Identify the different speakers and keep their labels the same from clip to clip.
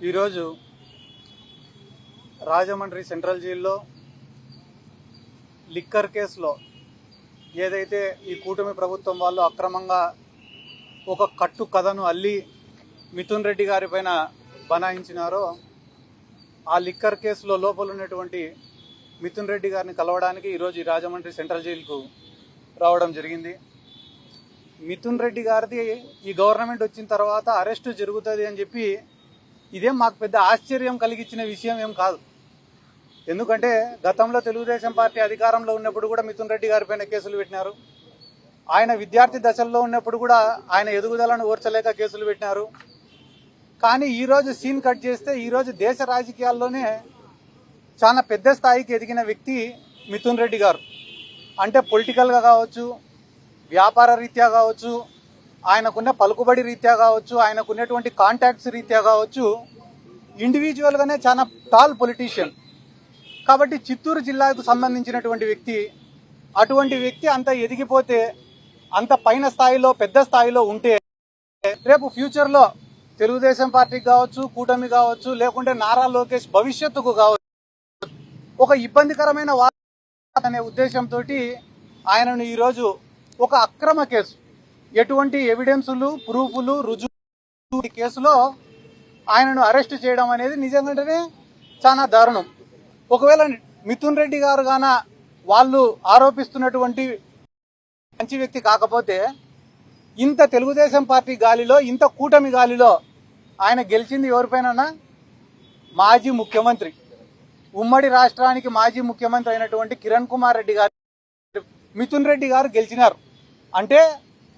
Speaker 1: ఈరోజు రాజమండ్రి సెంట్రల్ జైల్లో లిక్కర్ కేసులో ఏదైతే ఈ కూటమి ప్రభుత్వం వాళ్ళు అక్రమంగా ఒక కట్టు కథను అల్లి మిథున్ రెడ్డి గారి పైన బనాయించినారో ఆ లిక్కర్ కేసులో లోపల ఉన్నటువంటి మిథున్ రెడ్డి గారిని కలవడానికి ఈరోజు ఈ రాజమండ్రి సెంట్రల్ జైలుకు రావడం జరిగింది. మిథున్ రెడ్డి గారిది ఈ గవర్నమెంట్ వచ్చిన తర్వాత అరెస్టు జరుగుతుంది అని చెప్పి ఇదేం మాకు పెద్ద ఆశ్చర్యం కలిగించిన విషయం ఏం కాదు. ఎందుకంటే గతంలో తెలుగుదేశం పార్టీ అధికారంలో ఉన్నప్పుడు కూడా మిథున్ రెడ్డి గారి పైన కేసులు పెట్టినారు. ఆయన విద్యార్థి దశల్లో ఉన్నప్పుడు కూడా ఆయన ఎదుగుదలను ఓర్చలేక కేసులు పెట్టినారు. కానీ ఈరోజు సీన్ కట్ చేస్తే ఈరోజు దేశ రాజకీయాల్లోనే చాలా పెద్ద స్థాయికి ఎదిగిన వ్యక్తి మిథున్ రెడ్డి గారు. అంటే పొలిటికల్గా కావచ్చు, వ్యాపార రీత్యా కావచ్చు, ఆయనకున్న పలుకుబడి రీత్యా కావచ్చు, ఆయనకున్నటువంటి కాంటాక్ట్స్ రీత్యా కావచ్చు, ఇండివిజువల్గానే చాలా టాల్ పొలిటీషియన్. కాబట్టి చిత్తూరు జిల్లాకు సంబంధించినటువంటి వ్యక్తి, అటువంటి వ్యక్తి అంత ఎదిగిపోతే, అంత పైన స్థాయిలో పెద్ద స్థాయిలో ఉంటే రేపు ఫ్యూచర్లో తెలుగుదేశం పార్టీకి కావచ్చు, కూటమి కావచ్చు, లేకుంటే నారా లోకేష్ భవిష్యత్తుకు కావచ్చు ఒక ఇబ్బందికరమైన అనే ఉద్దేశంతో ఆయనను ఈరోజు ఒక అక్రమ కేసు, ఎటువంటి ఎవిడెన్సులు, ప్రూఫ్లు, రుజువు కేసులో ఆయనను అరెస్ట్ చేయడం అనేది నిజంగానే చాలా దారుణం. ఒకవేళ మిథున్ రెడ్డి గారు గాన వాళ్ళు ఆరోపిస్తున్నటువంటి మంచి వ్యక్తి కాకపోతే ఇంత తెలుగుదేశం పార్టీ గాలిలో, ఇంత కూటమి గాలిలో ఆయన గెలిచింది ఎవరిపైన? మాజీ ముఖ్యమంత్రి, ఉమ్మడి రాష్ట్రానికి మాజీ ముఖ్యమంత్రి అయినటువంటి కిరణ్ కుమార్ రెడ్డి గారు, మిథున్ రెడ్డి గారు గెలిచినారు. అంటే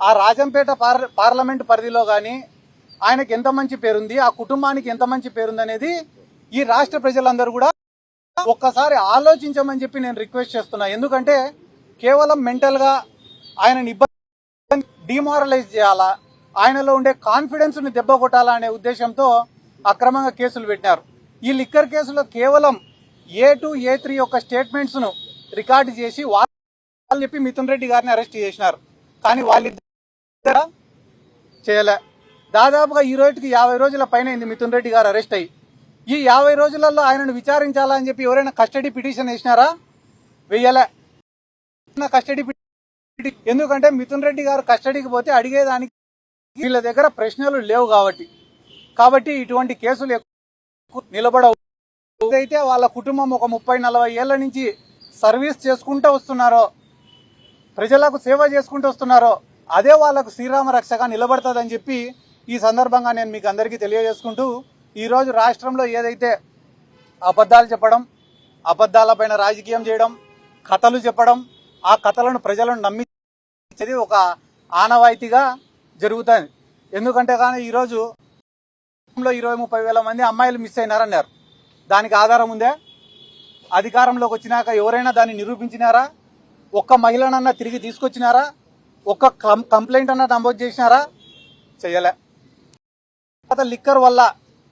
Speaker 1: ఆ రాజంపేట పార్లమెంట్ పరిధిలో కానీ ఆయనకి ఎంత మంచి పేరుంది, ఆ కుటుంబానికి ఎంత మంచి పేరుంది అనేది ఈ రాష్ట్ర ప్రజలందరూ కూడా ఒక్కసారి ఆలోచించమని చెప్పి నేను రిక్వెస్ట్ చేస్తున్నా. ఎందుకంటే కేవలం మెంటల్ గా ఆయనని ఇబ్బంది, డిమారలైజ్ చేయాలా, ఆయనలో ఉండే కాన్ఫిడెన్స్ ని దెబ్బ కొట్టాలా అనే ఉద్దేశంతో అక్రమంగా కేసులు పెట్టినారు. ఈ లిక్కర్ కేసులో కేవలం A2, A3 యొక్క స్టేట్మెంట్స్ ను రికార్డు చేసి వాళ్ళు చెప్పి మిథున్ రెడ్డి గారిని అరెస్ట్ చేసినారు. కానీ వాళ్ళిద్దరు చేయలే. దాదాపుగా ఈ రోజుకి 50 రోజుల పైన అయింది మిథున్ రెడ్డి గారు అరెస్ట్ అయ్యి. ఈ 50 రోజులలో ఆయనను విచారించాలని చెప్పి ఎవరైనా కస్టడీ పిటిషన్ వేసినారా? వెయ్యలే కస్టడీ పిటిషన్. ఎందుకంటే మిథున్ రెడ్డి గారు కస్టడీకి పోతే అడిగేదానికి వీళ్ళ దగ్గర ప్రశ్నలు లేవు కాబట్టి ఇటువంటి కేసులు ఎక్కువ నిలబడవు. ఏదైతే వాళ్ళ కుటుంబం ఒక 30-40 ఏళ్ల నుంచి సర్వీస్ చేసుకుంటూ వస్తున్నారో, ప్రజలకు సేవ చేసుకుంటూ వస్తున్నారో, అదే వాళ్లకు శ్రీరామ రక్షగా నిలబడుతుందని చెప్పి ఈ సందర్భంగా నేను మీకు అందరికీ తెలియజేసుకుంటూ, ఈరోజు రాష్ట్రంలో ఏదైతే అబద్ధాలు చెప్పడం, అబద్ధాలపైన రాజకీయం చేయడం, కథలు చెప్పడం, ఆ కథలను ప్రజలను నమ్మించేది ఒక ఆనవాయితీగా జరుగుతుంది. ఎందుకంటే కానీ ఈరోజు 20-30 వేల మంది అమ్మాయిలు మిస్ అయినారన్నారు. దానికి ఆధారం ఉందే? అధికారంలోకి వచ్చినాక ఎవరైనా దాన్ని నిరూపించినారా? ఒక్క మహిళనన్నా తిరిగి తీసుకొచ్చినారా? ఒక్క కంప్లైంట్ అన్నా నమోదు చేసినారా? చెయ్యలే. లిక్కర్ వల్ల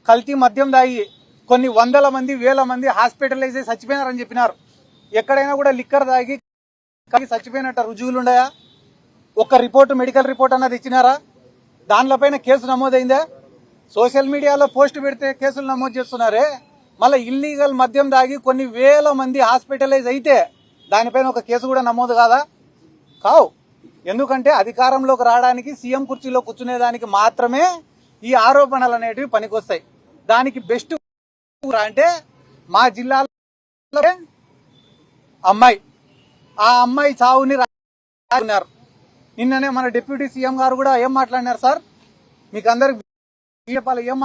Speaker 1: కల్తీ మద్యం దాగి కొన్ని వందల మంది, వేల మంది హాస్పిటలైజ్ అయి చచ్చిపోయినారని చెప్పినారు. ఎక్కడైనా కూడా లిక్కర్ దాగి చచ్చిపోయినట్టు రుజువులు ఉన్నాయా? ఒక్క రిపోర్టు, మెడికల్ రిపోర్ట్ అన్నది ఇచ్చినారా? దానిపైన కేసు నమోదైందా? సోషల్ మీడియాలో పోస్ట్ పెడితే కేసులు నమోదు చేస్తున్నారే. మళ్ళీ ఇల్లీగల్ మద్యం దాగి కొన్ని వేల మంది హాస్పిటలైజ్ అయితే దానిపైన ఒక కేసు కూడా నమోదు కావు. ఎందుకంటే అధికారంలోకి రావడానికి, సీఎం కుర్చీలో కూర్చునేదానికి మాత్రమే ఈ ఆరోపణలు అనేటివి పనికొస్తాయి. దానికి బెస్ట్ అంటే మా జిల్లాలో అమ్మాయి, ఆ అమ్మాయి చావుని రాన్నారు. నిన్ననే మన డిప్యూటీ సీఎం గారు కూడా ఏం మాట్లాడినారు సార్? మీకు అందరికి ఏం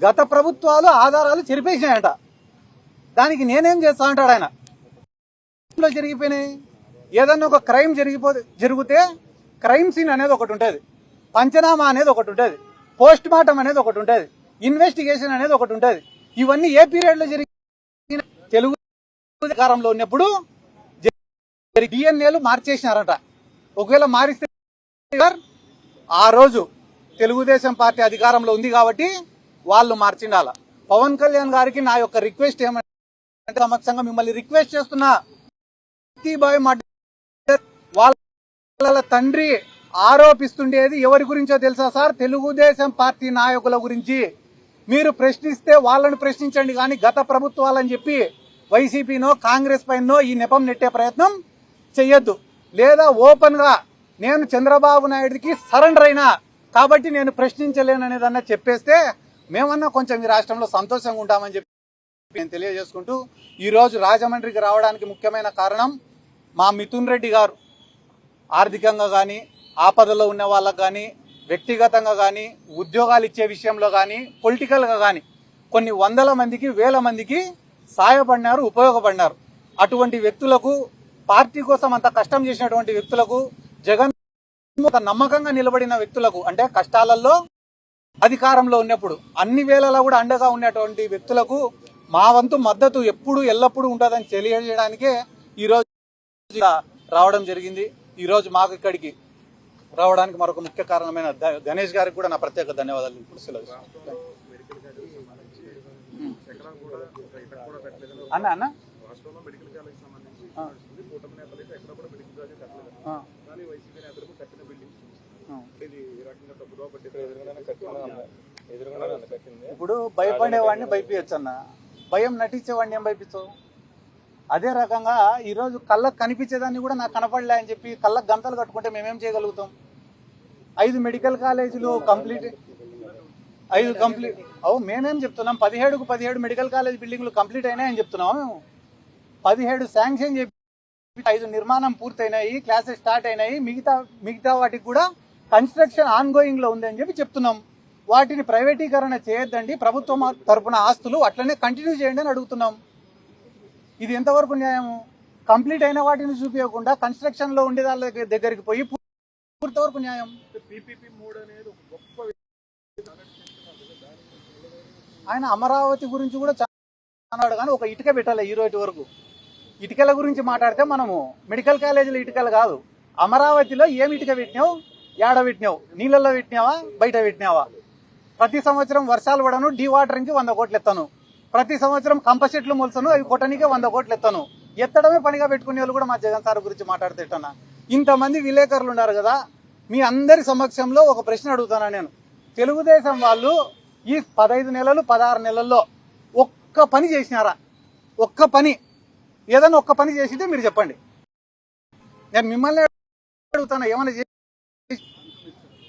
Speaker 1: గత ప్రభుత్వాలు ఆధారాలు చెరిపేసినాయంట. దానికి నేనేం చేస్తా అంటాడు ఆయన. జరిగిపోయినాయి. ఏదన్నా ఒక క్రైమ్ జరిగితే క్రైమ్ సీన్ అనేది ఒకటి ఉంటుంది, పంచనామా అనేది ఒకటి ఉంటుంది, పోస్ట్ మార్టం అనేది ఒకటి ఉంటుంది, ఇన్వెస్టిగేషన్ అనేది ఒకటి ఉంటుంది. ఇవన్నీ ఏ పీరియడ్ లో జరిగిన? తెలుగు అధికారంలో ఉన్నప్పుడు డిఎన్ఏలు మార్చేసినారట. ఒకవేళ మారిస్తే ఆ రోజు తెలుగుదేశం పార్టీ అధికారంలో ఉంది కాబట్టి వాళ్ళు మార్చిండాల. పవన్ కళ్యాణ్ గారికి నా యొక్క రిక్వెస్ట్ ఏమంటే, సమక్షంగా మిమ్మల్ని రిక్వెస్ట్ చేస్తున్నా, వాళ్ళ తండ్రి ఆరోపిస్తుండేది ఎవరి గురించో తెలుసా సార్? తెలుగుదేశం పార్టీ నాయకుల గురించి. మీరు ప్రశ్నిస్తే వాళ్ళని ప్రశ్నించండి, కానీ గత ప్రభుత్వాలని చెప్పి వైసీపీనో కాంగ్రెస్ పైనో ఈ నెపం నెట్టే ప్రయత్నం చెయ్యొద్దు. లేదా ఓపెన్ గా నేను చంద్రబాబు నాయుడికి సరెండర్ అయినా కాబట్టి నేను ప్రశ్నించలేననేదన్నా చెప్పేస్తే మేమన్నా కొంచెం ఈ రాష్ట్రంలో సంతోషంగా ఉంటామని చెప్పి నేను తెలియజేసుకుంటూ, ఈరోజు రాజమండ్రికి రావడానికి ముఖ్యమైన కారణం మా మిథున్ రెడ్డి గారు ఆర్థికంగా కానీ, ఆపదలో ఉన్న వాళ్ళకు కానీ, వ్యక్తిగతంగా కానీ, ఉద్యోగాలు ఇచ్చే విషయంలో కానీ, పొలిటికల్గా కానీ కొన్ని వందల మందికి, వేల మందికి సాయపడినారు, ఉపయోగపడినారు. అటువంటి వ్యక్తులకు, పార్టీ కోసం అంత కష్టం చేసినటువంటి వ్యక్తులకు, జగన్ నమ్మకంగా నిలబడిన వ్యక్తులకు, అంటే కష్టాలలో అధికారంలో ఉన్నప్పుడు అన్ని వేళలా కూడా అండగా ఉన్నటువంటి వ్యక్తులకు మా వంతు మద్దతు ఎప్పుడు ఎల్లప్పుడూ ఉంటుందని తెలియజేయడానికే ఈరోజు రావడం జరిగింది. ఈరోజు మాకు ఇక్కడికి రావడానికి మరొక ముఖ్య కారణమైన గణేష్ గారికి కూడా నా ప్రత్యేక ధన్యవాదాలు. అన్న అన్న ఇప్పుడు భయపడేవాడిని భయపించచ్చు అన్న, భయం నటించేవాడిని ఏం భయపించవు. అదే రకంగా ఈరోజు కళ్ళకు కనిపించేదాన్ని కూడా నాకు కనపడలే అని చెప్పి కళ్ళకు గంతలు కట్టుకుంటే మేమేం చేయగలుగుతాం? 5 మెడికల్ కాలేజీలు కంప్లీట్, 5 కంప్లీట్ మేమేం చెప్తున్నాం? 17 మెడికల్ కాలేజ్ బిల్డింగ్లు కంప్లీట్ అయినాయని చెప్తున్నాం మేము. 17 శాంక్షన్ చెప్పి 5 నిర్మాణం పూర్తయినాయి, క్లాసెస్ స్టార్ట్ అయినాయి. మిగతా వాటికి కూడా కన్స్ట్రక్షన్ ఆన్ గోయింగ్ లో ఉందని చెప్పి చెప్తున్నాం. వాటిని ప్రైవేటీకరణ చేయొద్దండి, ప్రభుత్వం తరపున ఆస్తులు అట్లనే కంటిన్యూ చేయండి అని అడుగుతున్నాం. ఇది ఎంతవరకు న్యాయము? కంప్లీట్ అయిన వాటిని చూపించకుండా కన్స్ట్రక్షన్ లో ఉండే వాళ్ళ దగ్గరికి పోయి పూర్తవరకు న్యాయం? ఆయన అమరావతి గురించి కూడా అన్నాడు, కానీ ఒక ఇటుక పెట్టాలి ఈ రోజు వరకు. ఇటుకల గురించి మాట్లాడితే మనము మెడికల్ కాలేజీలో ఇటుకలు కాదు, అమరావతిలో ఏమి ఇటుక పెట్టినావు, ఏడ పెట్టినావు? నీళ్ళల్లో పెట్టినావా, బయట పెట్టినావా? ప్రతి సంవత్సరం వర్షాలు పడను, డీ వాటరింగ్కి 100 కోట్లు ఎత్తాను. ప్రతి సంవత్సరం కంపసెట్లు మొలుసను, అవి కొట్టనికే 100 కోట్లు ఎత్తాను. ఎత్తడమే పనిగా పెట్టుకునే వాళ్ళు కూడా మా జగన్ సార్ గురించి మాట్లాడుతున్నా. ఇంతమంది విలేకరులు ఉన్నారు కదా, మీ అందరి సమక్షంలో ఒక ప్రశ్న అడుగుతానా నేను. తెలుగుదేశం వాళ్ళు ఈ 15 నెలలు 16 నెలల్లో ఒక్క పని చేసినారా? ఒక్క పని, ఏదైనా ఒక్క పని చేసితే మీరు చెప్పండి. నేను మిమ్మల్ని అడుగుతానా, ఏమైనా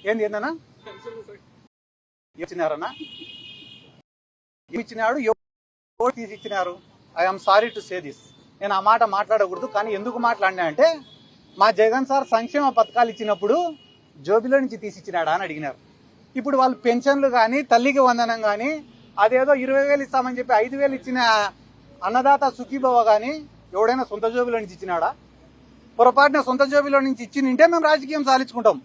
Speaker 1: ఏంది ఏందన్నా ఇచ్చినారన్నా? ఇచ్చినాడు, ఎవరు తీసి ఇచ్చినారు? I'm sorry to say this. నేను ఆ మాట మాట్లాడకూడదు, కానీ ఎందుకు మాట్లాడినా అంటే మా జగన్ సార్ సంక్షేమ పథకాలు ఇచ్చినప్పుడు జోబిలో నుంచి తీసిచ్చినాడా అని అడిగినారు. ఇప్పుడు వాళ్ళు పెన్షన్లు కానీ, తల్లికి వందనం కానీ, అదేదో 20,000 ఇస్తామని చెప్పి 5,000 ఇచ్చిన అన్నదాత సుఖీభవ కానీ ఎవడైనా సొంత జోబిలో నుంచి ఇచ్చినాడా? పొరపాటున సొంత జోబిలో నుంచి ఇచ్చి నింటే మేము రాజకీయం సాధించుకుంటాం.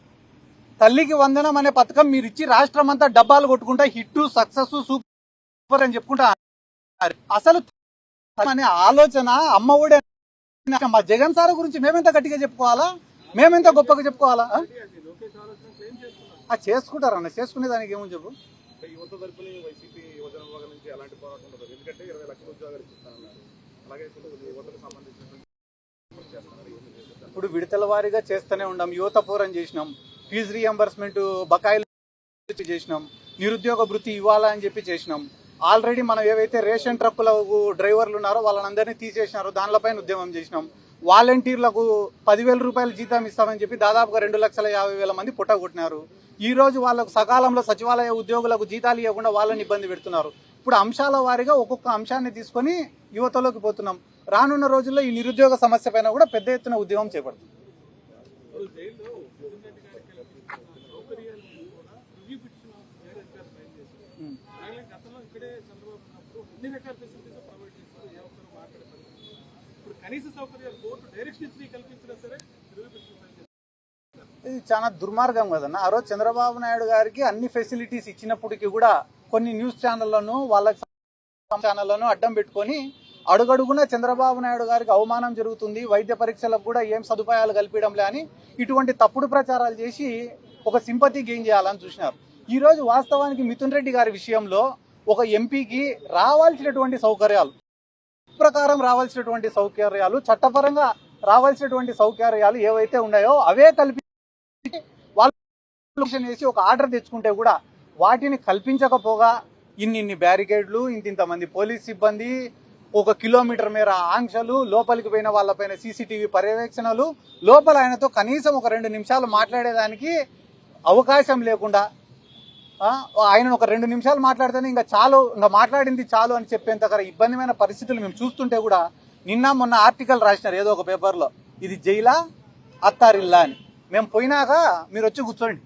Speaker 1: తల్లికి వందనం అనే పథకం మీరు ఇచ్చి రాష్ట్రం అంతా డబ్బాలు కొట్టుకుంటా హిట్, సక్సెస్, సూపర్ అని చెప్పుకుంటా. అసలు అనే ఆలోచన అమ్మఒడి మా జగన్ సార్ గురించి మేమెంత గట్టిగా చెప్పుకోవాలా, మేమెంత గొప్పగా చెప్పుకోవాలా? చేసుకుంటారన్న, చేసుకునే దానికి ఏమని చెప్పు. ఇప్పుడు విడతల వారీగా చేస్తూనే ఉన్నాం. యువత పోరం చేసినాం, ఫీజు రీఎంబర్స్మెంట్ బకాయిలు చేసినాం, నిరుద్యోగ భృతి ఇవ్వాలా అని చెప్పి చేసినాం. ఆల్రెడీ మనం ఏవైతే రేషన్ ట్రక్కులకు డ్రైవర్లు ఉన్నారో వాళ్ళందరినీ తీసేసినారో దానిపైన ఉద్యమం చేసినాం. వాలంటీర్లకు 10,000 రూపాయలు జీతం ఇస్తామని చెప్పి దాదాపుగా 2,50,000 మంది పుట్టగొట్టినారు. ఈ రోజు వాళ్ళకు సకాలంలో సచివాలయ ఉద్యోగులకు జీతాలు ఇవ్వకుండా వాళ్ళని ఇబ్బంది పెడుతున్నారు. ఇప్పుడు అంశాల వారీగా ఒక్కొక్క అంశాన్ని తీసుకొని యువతలోకి పోతున్నాం. రానున్న రోజుల్లో ఈ నిరుద్యోగ సమస్య పైన కూడా పెద్ద ఎత్తున ఉద్యమం చేపడుతుంది. ఇది చాలా దుర్మార్గం కదన్నా. ఆ రోజు చంద్రబాబు నాయుడు గారికి అన్ని ఫెసిలిటీస్ ఇచ్చినప్పటికీ కూడా కొన్ని న్యూస్ ఛానళ్లను వాళ్ళ ఛానళ్లను అడ్డం పెట్టుకొని అడుగడుగునా చంద్రబాబు నాయుడు గారికి అవమానం జరుగుతుంది, వైద్య పరీక్షలకు కూడా ఏం సదుపాయాలు కల్పించడంలే అని ఇటువంటి తప్పుడు ప్రచారాలు చేసి ఒక సింపతి గెయిన్ చేయాలని చూసినారు. ఈ రోజు వాస్తవానికి మిథున్ రెడ్డి గారి విషయంలో ఒక ఎంపీకి రావాల్సినటువంటి సౌకర్యాలు ప్రకారం రావాల్సినటువంటి సౌకర్యాలు, చట్టపరంగా రావాల్సినటువంటి సౌకర్యాలు ఏవైతే ఉన్నాయో అవే కల్పించి వాళ్ళు చేసి ఒక ఆర్డర్ తెచ్చుకుంటే కూడా వాటిని కల్పించకపోగా ఇన్ని బ్యారికేడ్లు, ఇంతమంది పోలీస్ సిబ్బంది, 1 కిలోమీటర్ మేర ఆంక్షలు, లోపలికి పోయిన వాళ్ళపైన సీసీటీవీ పర్యవేక్షణలు, లోపల ఆయనతో కనీసం ఒక 2 నిమిషాలు మాట్లాడేదానికి అవకాశం లేకుండా ఆయన ఒక 2 నిమిషాలు మాట్లాడితేనే ఇంకా మాట్లాడింది చాలు అని చెప్పేంత ఇబ్బందిమైన పరిస్థితులు మేము చూస్తుంటే కూడా నిన్న మొన్న ఆర్టికల్ రాసినారు ఏదో ఒక పేపర్లో, ఇది జైలా అత్తారిల్లా అని. మేము పోయినాక మీరు వచ్చి కూర్చోండి,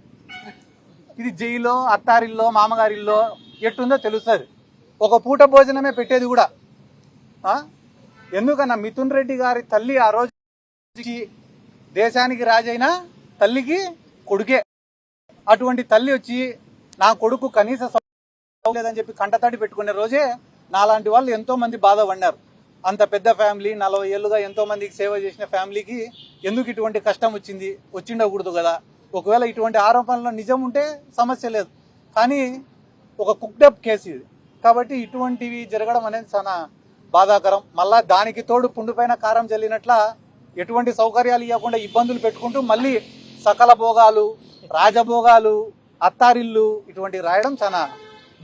Speaker 1: ఇది జైలో అత్తారిల్లో మామగారిల్లో ఎట్టుందో తెలుస్తుంది. ఒక పూట భోజనమే పెట్టేది కూడా. ఎందుకన్నా మిథున్ రెడ్డి గారి తల్లి ఆ రోజు దేశానికి రాజైన తల్లికి కొడుకే. అటువంటి తల్లి వచ్చి నా కొడుకు కనీస లేదని చెప్పి కంటతడి పెట్టుకునే రోజే నాలాంటి వాళ్ళు ఎంతో మంది బాధపడినారు. అంత పెద్ద ఫ్యామిలీ, 40 ఏళ్లుగా ఎంతో మందికి సేవ చేసిన ఫ్యామిలీకి ఎందుకు ఇటువంటి కష్టం వచ్చిండకూడదు కదా. ఒకవేళ ఇటువంటి ఆరోపణలో నిజం ఉంటే సమస్య లేదు, కానీ ఒక కుక్డప్ కేసు ఇది. కాబట్టి ఇటువంటివి జరగడం అనేది చాలా బాధాకరం. మళ్ళా దానికి తోడు పుండు పైన కారం జల్లినట్ల ఎటువంటి సౌకర్యాలు ఇవ్వకుండా ఇబ్బందులు పెట్టుకుంటూ మళ్ళీ సకల భోగాలు, రాజభోగాలు, అత్తారిల్లు ఇటువంటివి రాయడం చాలా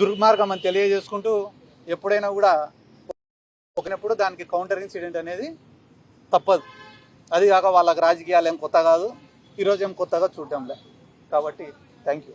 Speaker 1: దుర్మార్గం అని తెలియజేసుకుంటూ, ఎప్పుడైనా కూడా ఒకనప్పుడు దానికి కౌంటర్ ఇన్సిడెంట్ అనేది తప్పదు. అది కాక వాళ్ళకి రాజకీయాలు ఏం కొత్త కాదు, ఈరోజు ఏం కొత్తగా చూడటంలే. కాబట్టి థ్యాంక్ యూ.